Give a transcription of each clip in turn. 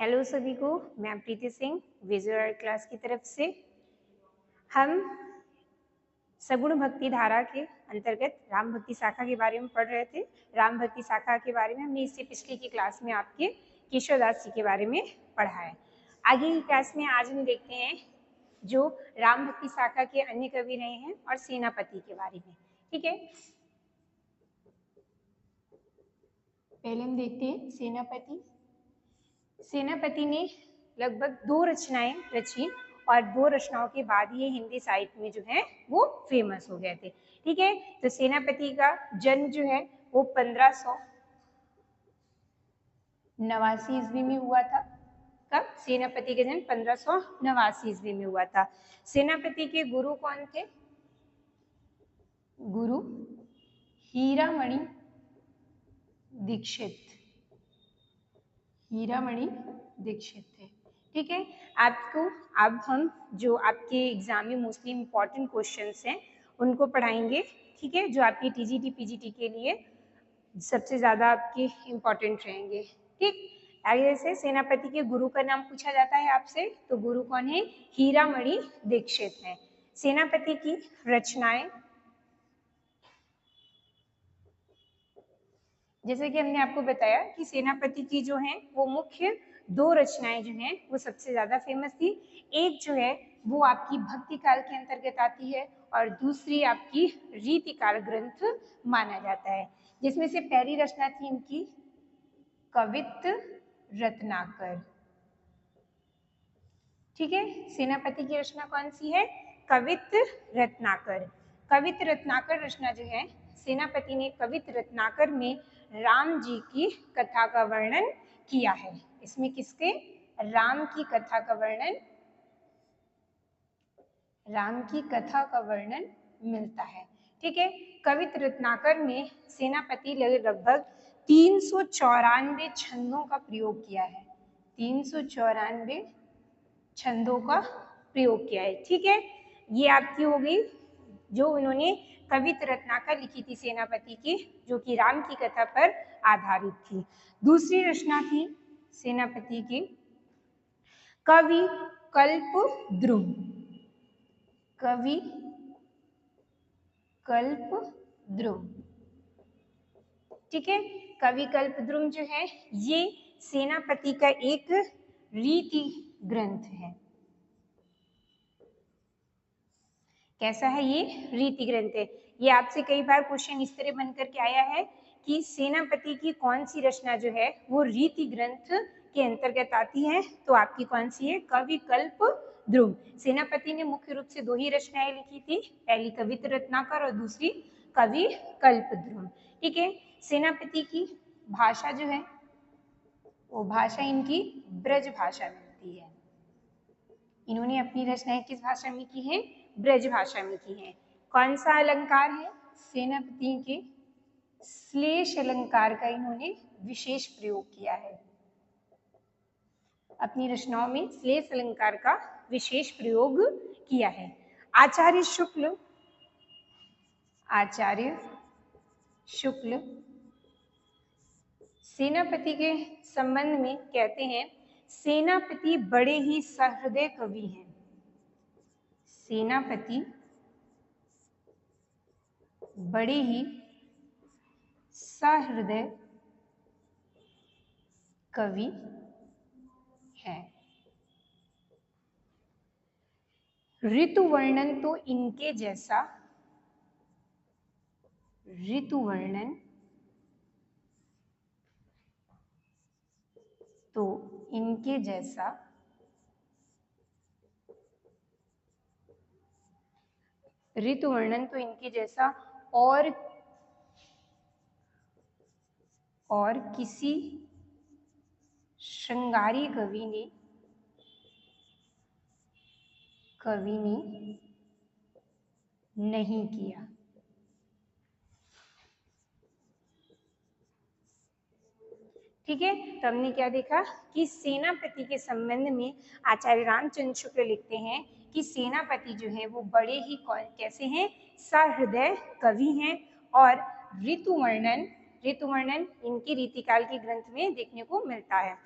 Hello सभी को, मैं प्रीति सिंह विजुअल आर्ट क्लास की तरफ से। हम सगुण भक्ति धारा के अंतर्गत राम भक्ति शाखा के बारे में पढ़ रहे थे। राम भक्ति शाखा के बारे में हमने इससे पिछले की क्लास में आपके केशवदास जी के बारे में पढ़ा है। आगे की क्लास में आज हम देखते हैं जो राम भक्ति शाखा के अन्य कवि रहे हैं और सेनापति के बारे में। ठीक है, पहले हम देखते हैं सेनापति। सेनापति ने लगभग 2 रचनाएं रची और 2 रचनाओं के बाद ये हिंदी साहित्य में जो है वो फेमस हो गए थे। ठीक है, तो सेनापति का जन्म जो है वो 1589 ईस्वी में हुआ था। कब? सेनापति का जन्म 1589 ईस्वी में हुआ था। सेनापति के गुरु कौन थे? गुरु हीरामणि दीक्षित। हीरामणि दीक्षित थे। ठीक है, आपको अब हम जो आपके एग्जाम में मोस्टली इम्पोर्टेंट क्वेश्चंस हैं उनको पढ़ाएंगे। ठीक है, जो आपकी टीजीटी पीजीटी के लिए सबसे ज्यादा आपके इम्पोर्टेंट रहेंगे। ठीक, आगे से सेनापति के गुरु का नाम पूछा जाता है आपसे, तो गुरु कौन है? हीरामणि दीक्षित है। सेनापति की रचनाएं, जैसे कि हमने आपको बताया कि सेनापति की जो है वो मुख्य 2 रचनाएं जो हैं वो सबसे ज्यादा फेमस थी। एक जो है वो आपकी भक्ति काल के अंतर्गत आती है और दूसरी आपकी रीति काल ग्रंथ माना जाता है, जिसमें से पहली रचना थी इनकी कवित्त रत्नाकर। ठीक है, सेनापति की रचना कौन सी है? कवित्त रत्नाकर। कवित्त रत्नाकर रचना जो है, सेनापति ने कवित्त रत्नाकर में राम जी की कथा का वर्णन किया है। इसमें किसके? राम की कथा का वर्णन, राम की कथा का वर्णन मिलता है। ठीक है, कवित्त रत्नाकर में सेनापति लगभग 394 छंदों का प्रयोग किया है। 394 छंदों का प्रयोग किया है। ठीक है, ये आपकी हो गई जो उन्होंने कवित्त रत्नाकर लिखी थी सेनापति की, जो कि राम की कथा पर आधारित थी। दूसरी रचना थी सेनापति की कवि कल्पद्रुम। कवि कल्पद्रुम। ठीक है, कवि कल्पद्रुम जो है ये सेनापति का एक रीति ग्रंथ है। कैसा है ये? रीति ग्रंथ है। ये आपसे कई बार क्वेश्चन इस तरह बन करके आया है कि सेनापति की कौन सी रचना जो है वो रीति ग्रंथ के अंतर्गत आती है, तो आपकी कौन सी है? कवि कल्पद्रुम। सेनापति ने मुख्य रूप से 2 ही रचनाएं लिखी थी, पहली कवित्त रत्नाकर और दूसरी कवि कल्पद्रुम। ठीक है, सेनापति की भाषा जो है वो भाषा इनकी ब्रज भाषा में होती है। इन्होंने अपनी रचनाएं किस भाषा में की है? ब्रज भाषा में की है। कौन सा अलंकार है? सेनापति के श्लेष अलंकार का इन्होंने विशेष प्रयोग किया है। अपनी रचनाओं में श्लेष अलंकार का विशेष प्रयोग किया है। आचार्य शुक्ल सेनापति के संबंध में कहते हैं, सेनापति बड़े ही सहृदय कवि हैं। सेनापति बड़े ही सहृदय कवि है। ऋतु वर्णन तो इनके जैसा, ऋतु वर्णन तो इनके जैसा ऋतु वर्णन तो इनके जैसा और किसी श्रृंगारी कवि ने नहीं किया। ठीक है, तो हमने क्या देखा कि सेनापति के संबंध में आचार्य रामचंद्र शुक्ल लिखते हैं कि सेनापति जो है वो बड़े ही कैसे हैं? सहृदय कवि हैं। और ऋतु वर्णन इनकी रीतिकाल के ग्रंथ में देखने को मिलता है।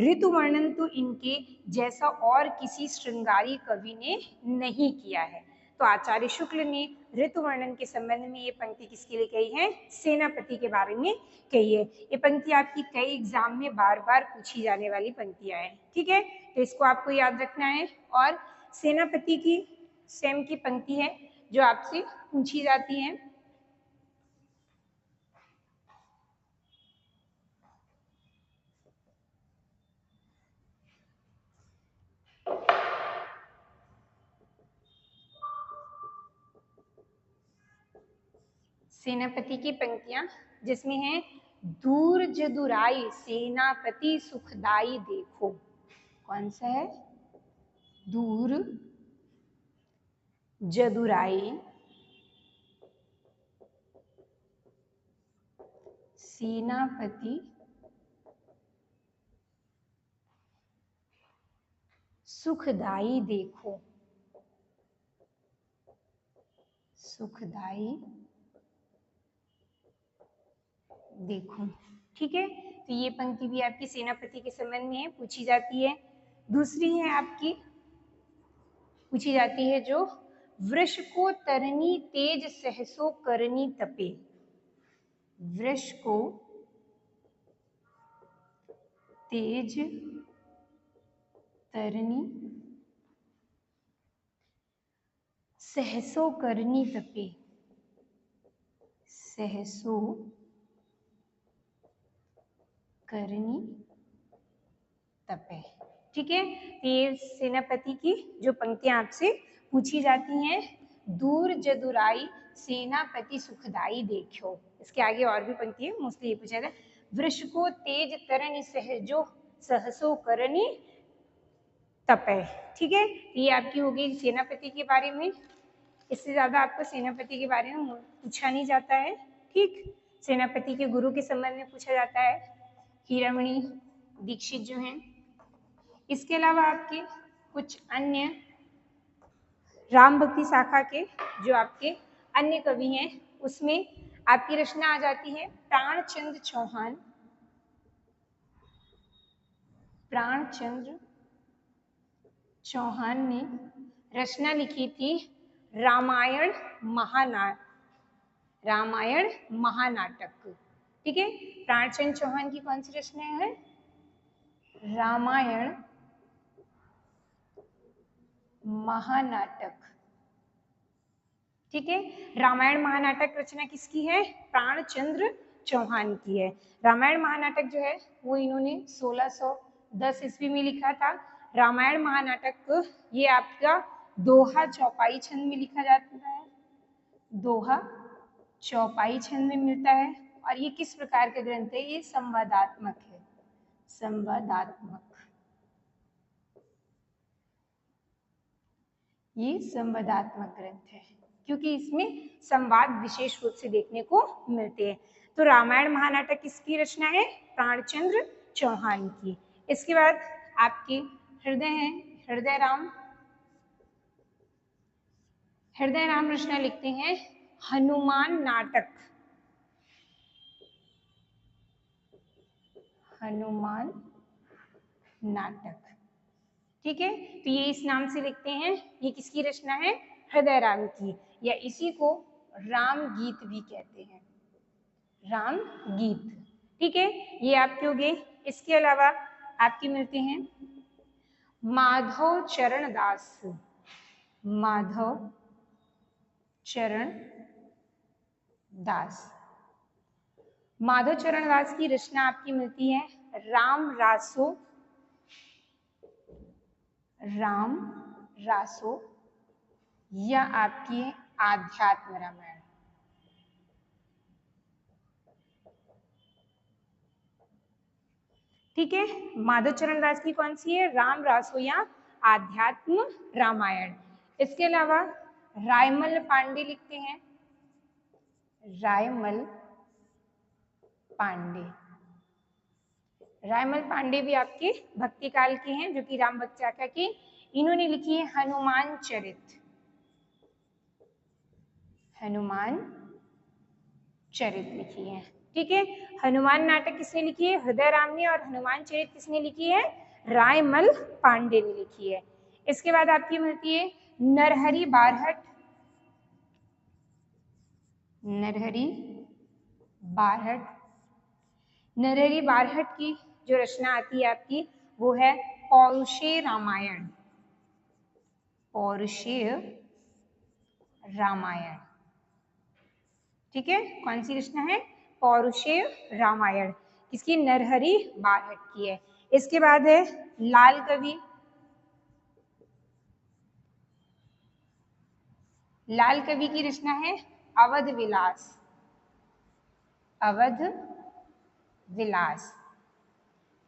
ऋतु वर्णन तो इनके जैसा और किसी श्रृंगारी कवि ने नहीं किया है। तो आचार्य शुक्ल ने ऋतु वर्णन के संबंध में ये पंक्ति किसके लिए कही है? सेनापति के बारे में कही है। ये पंक्ति आपकी कई एग्जाम में बार बार पूछी जाने वाली पंक्तियां हैं, ठीक है, तो इसको आपको याद रखना है। और सेनापति की सेम की पंक्ति है जो आपसे पूछी जाती है। सेनापति की पंक्तियां जिसमें है दूर जदुराई सेनापति सुखदाई देखो। कौन सा है? दूर जदुराई सेनापति सुखदाई देखो, सुखदाई देखो, ठीक है। तो ये पंक्ति भी आपकी सेनापति के संबंध में है, पूछी जाती है। दूसरी है आपकी पूछी जाती है जो वृष को तरनी तेज सहसो करनी तपे। वृष को तेज तरनी सहसो करनी तपे, सहसो करनी तपे, ठीक है। ये सेनापति की जो पंक्तियां आपसे पूछी जाती हैं, दूर जदुराई सेनापति सुखदाई देखो। इसके आगे और भी पंक्ति है, मोस्टली ये पूछा था, वृष को तेज तरनी सहजो सहसो करनी तपे, ठीक है। ये आपकी हो गई सेनापति के बारे में। इससे ज्यादा आपको सेनापति के बारे में पूछा नहीं जाता है, ठीक। सेनापति के गुरु के संबंध में पूछा जाता है, हीरामणि दीक्षित जो हैं। इसके अलावा आपके कुछ अन्य राम भक्ति शाखा के जो आपके अन्य कवि हैं, उसमें आपकी रचना आ जाती है प्राणचंद्र चौहान। प्राणचंद्र चौहान ने रचना लिखी थी रामायण महानाटक, ठीक है। प्राणचंद्र चौहान की कौन सी रचना है? रामायण महानाटक, ठीक है। रामायण महानाटक रचना किसकी है? प्राणचंद्र चौहान की है। रामायण महानाटक जो है वो इन्होंने 1610 ईस्वी में लिखा था। रामायण महानाटक ये आपका दोहा चौपाई छंद में लिखा जाता है, दोहा चौपाई छंद में मिलता है। और ये किस प्रकार का ग्रंथ है? ये संवादात्मक है, संवादात्मक, ये संवादात्मक ग्रंथ है क्योंकि इसमें संवाद विशेष रूप से देखने को मिलते हैं। तो रामायण महानाटक किसकी रचना है? प्राणचंद्र चौहान की। इसके बाद आपके हृदय हैं, हृदय राम रचना लिखते हैं हनुमान नाटक, हनुमान नाटक, ठीक है। तो ये इस नाम से लिखते हैं। ये किसकी रचना है? हृदय राम की, या इसी को राम गीत भी कहते हैं, राम गीत, ठीक है। ये आपके हो गए। इसके अलावा आपके मिलते हैं माधव चरण दास, माधव चरण दास। माधव चरण दास की रचना आपकी मिलती है राम रासो या आपकी आध्यात्म रामायण, ठीक है। माधव चरण दास की कौन सी है? राम रासो या आध्यात्म रामायण। इसके अलावा रायमल पांडे लिखते हैं, रायमल पांडे भी आपके भक्ति काल के हैं, जो कि राम भक्त शाखा के। इन्होंने लिखी है हनुमान चरित लिखी है। ठीक है। हनुमान नाटक किसने लिखी है? हृदय राम ने। और हनुमान चरित किसने लिखी है? रायमल पांडे ने लिखी है। इसके बाद आपकी मिलती है नरहरि बारहट। नरहरि बारहट। नरहरि बारहट की जो रचना आती है आपकी वो है पौरुषेय रामायण। पौरुषेय रामायण, ठीक है। कौन सी रचना है? पौरुषेय रामायण। किसकी? नरहरि बारहट की है। इसके बाद है लाल कवि। लाल कवि की रचना है अवध विलास। अवध विलास।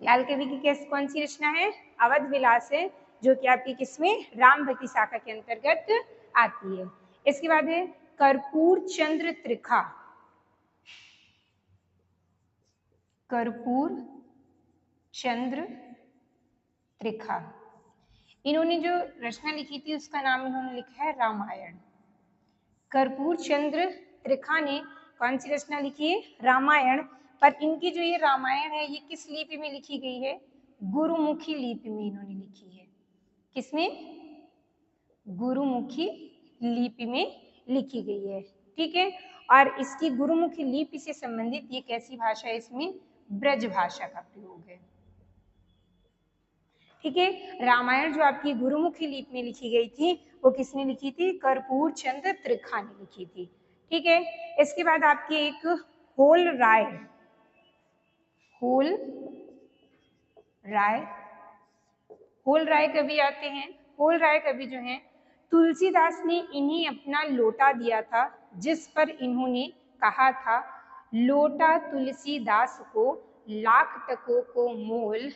लाल कवि की कौन सी रचना है? अवध विलास है, जो कि आपकी किसमें? राम भक्ति शाखा के अंतर्गत आती है। इसके बाद है कर्पूर चंद्र त्रिखा। कर्पूर चंद्र त्रिखा। इन्होंने जो रचना लिखी थी उसका नाम इन्होंने लिखा है रामायण। कर्पूर चंद्र त्रिखा ने कौन सी रचना लिखी है? रामायण। पर इनकी जो ये रामायण है ये किस लिपि में लिखी गई है? गुरुमुखी लिपि में इन्होंने लिखी है। किसमें? गुरुमुखी लिपि में लिखी गई है, ठीक है। और इसकी गुरुमुखी लिपि से संबंधित ये कैसी भाषा है? इसमें ब्रज भाषा का प्रयोग है, ठीक है। रामायण जो आपकी गुरुमुखी लिपि में लिखी गई थी वो किसने लिखी थी? कर्पूर चंद्र त्रिखा ने लिखी थी, ठीक है। इसके बाद आपकी एक होल राय। होल राय। होल राय कवि आते हैं। होल राय कवि जो हैं तुलसीदास ने इन्हें अपना लोटा दिया था, जिस पर इन्होंने कहा था लोटा तुलसीदास को लाख टकों को मोल,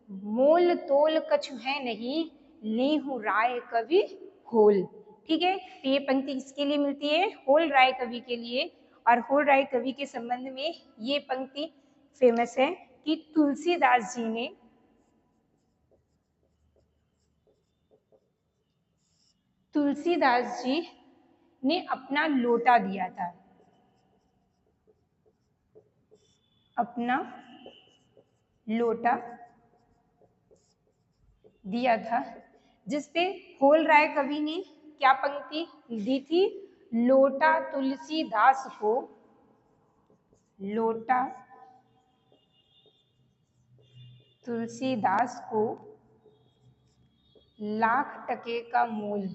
मोल तोल कछु है नहीं, लेहु राय कवि होल, ठीक है। तो ये पंक्ति किसके लिए मिलती है? होल राय कवि के लिए। और होल राय कवि के संबंध में ये पंक्ति फेमस है कि तुलसीदास जी ने तुलसीदास जी ने अपना लोटा दिया था, अपना लोटा दिया था, जिसपे होल राय कवि ने क्या पंक्ति दी थी? लोटा तुलसीदास को, लोटा तुलसीदास को लाख टके का मोल,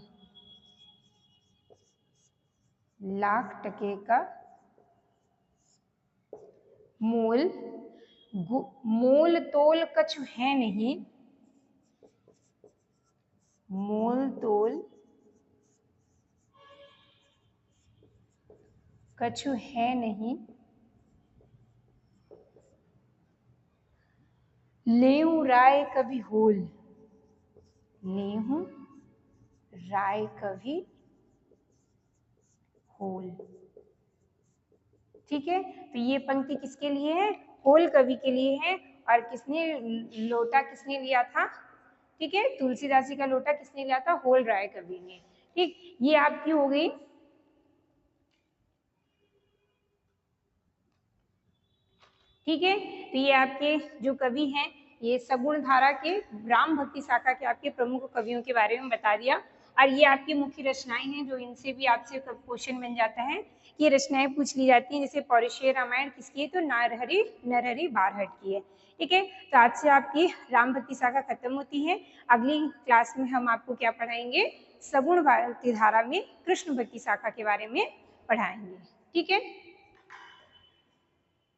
लाख टके का मोल, मोल तोल कछु है नहीं, मोल तोल कछु है नहीं, लेहु राय कवि होल, लेहु राय कवि होल, ठीक है। तो ये पंक्ति किसके लिए है? होल कवि के लिए है। और किसने लोटा किसने लिया था? ठीक है, तुलसीदास जी का लोटा किसने लिया था? होल राय कवि ने, ठीक। ये आपकी हो गई ठीक है। तो ये आपके जो कवि हैं ये सगुण धारा के राम भक्ति शाखा के आपके प्रमुख कवियों के बारे में बता दिया। और ये आपकी मुख्य रचनाएं हैं जो इनसे भी आपसे क्वेश्चन बन जाता है। ये रचनाएं पूछ ली जाती हैं, जैसे पौरुषेय रामायण किसकी है? तो नरहरि बारहट की है, ठीक है। तो आज से आपकी राम भक्ति शाखा खत्म होती है। अगली क्लास में हम आपको क्या पढ़ाएंगे? सगुण भक्ति धारा में कृष्ण भक्ति शाखा के बारे में पढ़ाएंगे, ठीक है।